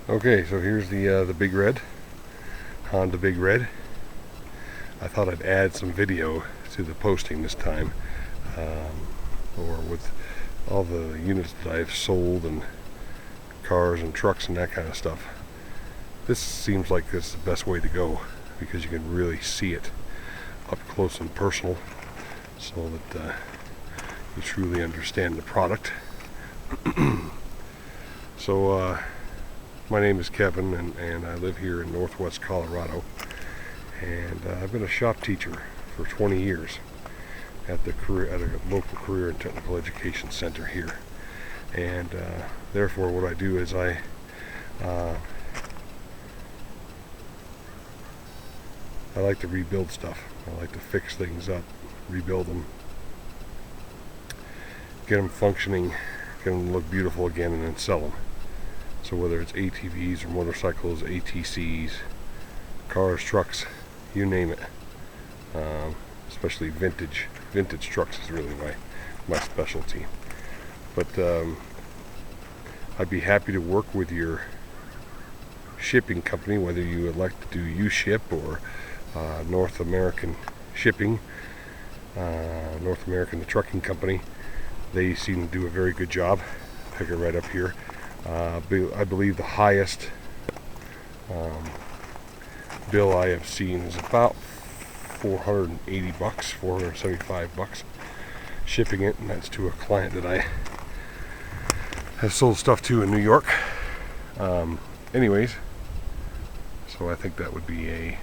Okay, so here's the Big Red, Honda Big Red. I thought I'd add some video to the posting this time, or with all the units that I've sold and cars and trucks and that kind of stuff. This seems like it's the best way to go because you can really see it up close and personal, so that you truly understand the product. So my name is Kevin, and I live here in Northwest Colorado, and I've been a shop teacher for 20 years at a local career and technical education center here. And therefore what I do is I like to rebuild stuff. I like to fix things up, rebuild them, get them functioning, get them to look beautiful again, and then sell them. So whether it's ATVs or motorcycles, ATCs, cars, trucks, you name it. Especially vintage trucks is really my specialty. But I'd be happy to work with your shipping company, whether you elect to do U-Ship or North American Shipping, North American, the trucking company. They seem to do a very good job. Pick it right up here. I believe the highest bill I have seen is about $480, $475 shipping it, and that's to a client that I have sold stuff to in New York. Anyways, so I think that would be a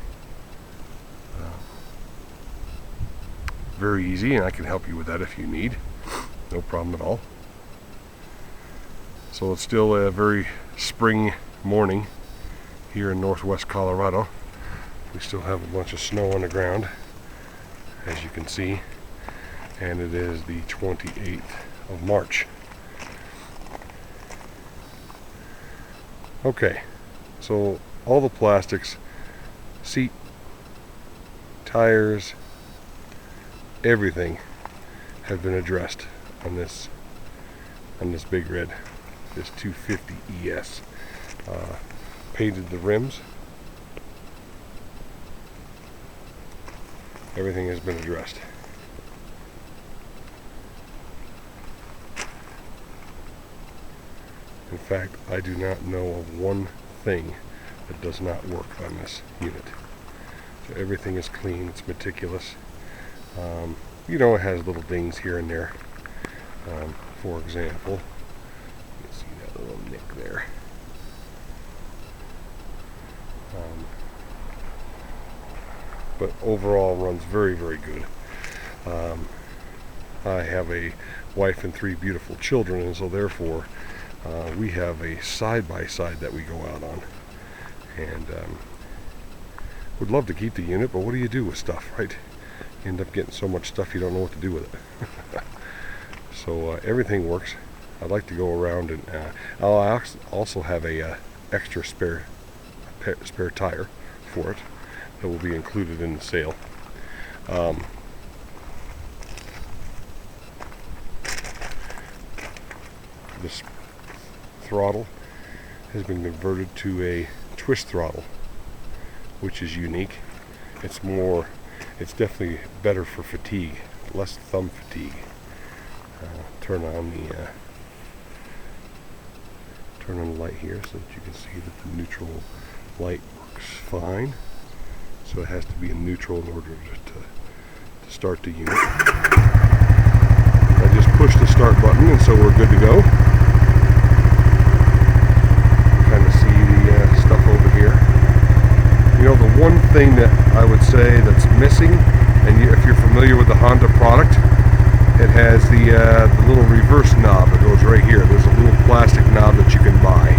very easy, and I can help you with that if you need. No problem at all. So it's still a very spring morning here in Northwest Colorado. We still have a bunch of snow on the ground, as you can see, and it is the 28th of March. Okay, so all the plastics, seat, tires, everything have been addressed on this Big Red, this 250 ES. Painted the rims. Everything has been addressed. In fact, I do not know of one thing that does not work on this unit. So everything is clean, it's meticulous. You know, it has little dings here and there. For example, you can see that little nick there. But overall runs very, very good. I have a wife and 3 beautiful children, and so therefore we have a side-by-side that we go out on, and would love to keep the unit, but what do you do with stuff, right? You end up getting so much stuff you don't know what to do with it. So everything works. I'd like to go around, and I'll also have a extra spare tire for it that will be included in the sale. This throttle has been converted to a twist throttle, which is unique. It's definitely better for fatigue, less thumb fatigue. Turn on the light here so that you can see that the neutral light works fine. So it has to be in neutral in order to start the unit. I just pushed the start button, and so we're good to go. Kind of see the stuff over here. You know, the one thing that I would say that's missing, and if you're familiar with the Honda product, it has the little reverse knob that goes right here. There's a little plastic knob that you can buy.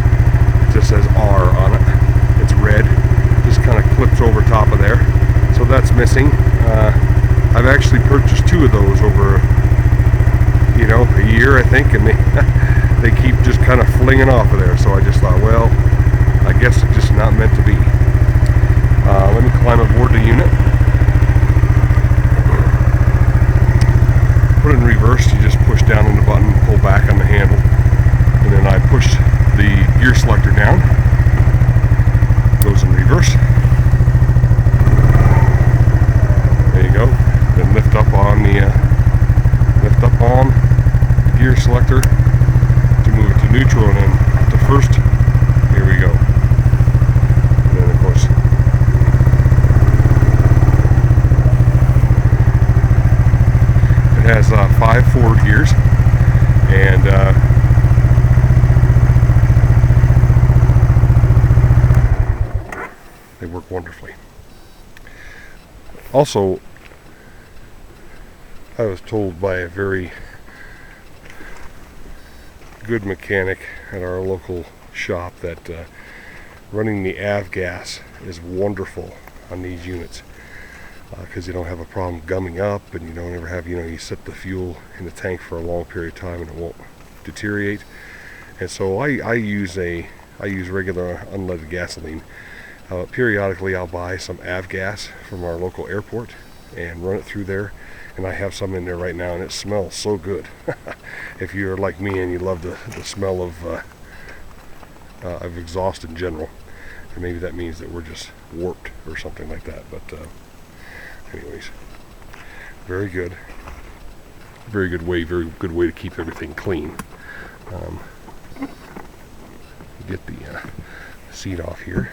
It just says R on it. It's red. Just kind of clips over top of there. So that's missing. I've actually purchased 2 of those over, a year, I think, and they keep just kind of flinging off of there. So I just thought, well, I guess it's just not meant to be. Let me climb aboard the unit. Put it in reverse. You just push down on the button, pull back on the handle, and then I push the gear selector down. 5 forward gears, and they work wonderfully. Also, I was told by a very good mechanic at our local shop that running the avgas is wonderful on these units, because you don't have a problem gumming up, and you don't ever have, you set the fuel in the tank for a long period of time and it won't deteriorate. And so I use regular unleaded gasoline. Periodically I'll buy some avgas from our local airport and run it through there, and I have some in there right now, and it smells so good. If you're like me and you love the smell of exhaust in general, and maybe that means that we're just warped or something like that, but anyways, very good very good way to keep everything clean. Get the seat off here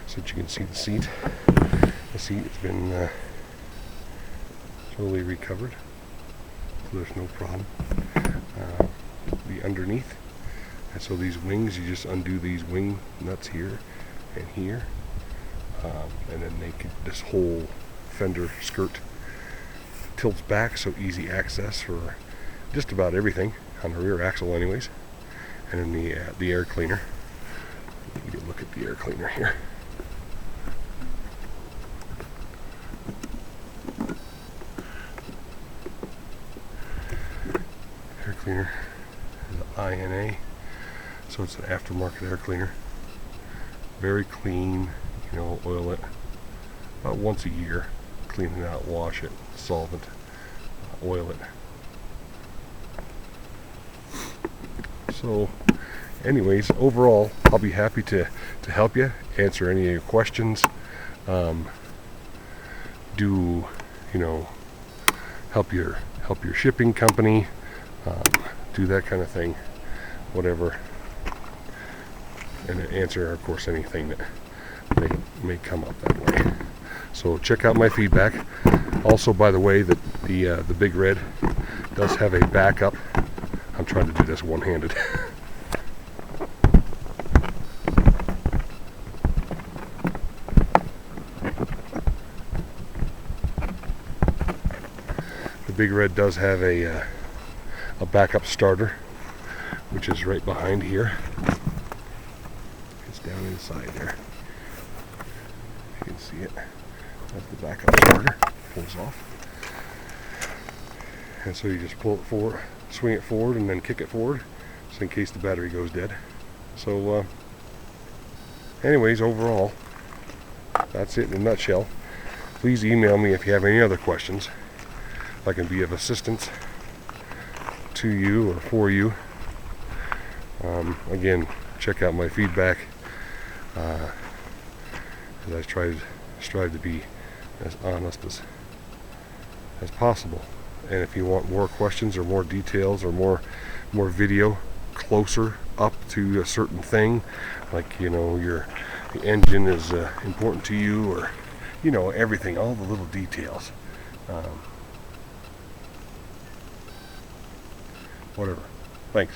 so that you can see the seat. The seat has been totally recovered, so there's no problem. The underneath, and so these wings, you just undo these wing nuts here and here, and then this whole fender skirt tilts back, so easy access for just about everything on the rear axle anyways. And then the air cleaner. Give you a look at the air cleaner here. Air cleaner is an INA, so it's an aftermarket air cleaner. Very clean. Oil it about once a year, clean it out, wash it, solvent, oil it. So anyways, overall, I'll be happy to help you, answer any of your questions, help your shipping company, do that kind of thing, whatever, and answer, of course, anything that may come up that way. So check out my feedback. Also, by the way, that the Big Red does have a backup. I'm trying to do this one-handed. The Big Red does have a backup starter, which is right behind here. It's down inside there. You can see it. That's the backup starter. Pulls off. And so you just pull it forward, swing it forward, and then kick it forward, just in case the battery goes dead. So anyways, overall, that's it in a nutshell. Please email me if you have any other questions. If I can be of assistance to you or for you. Again, check out my feedback, as I strive to be as honest as possible. And if you want more questions or more details or more video closer up to a certain thing, like the engine is important to you, or everything, all the little details, whatever. Thanks.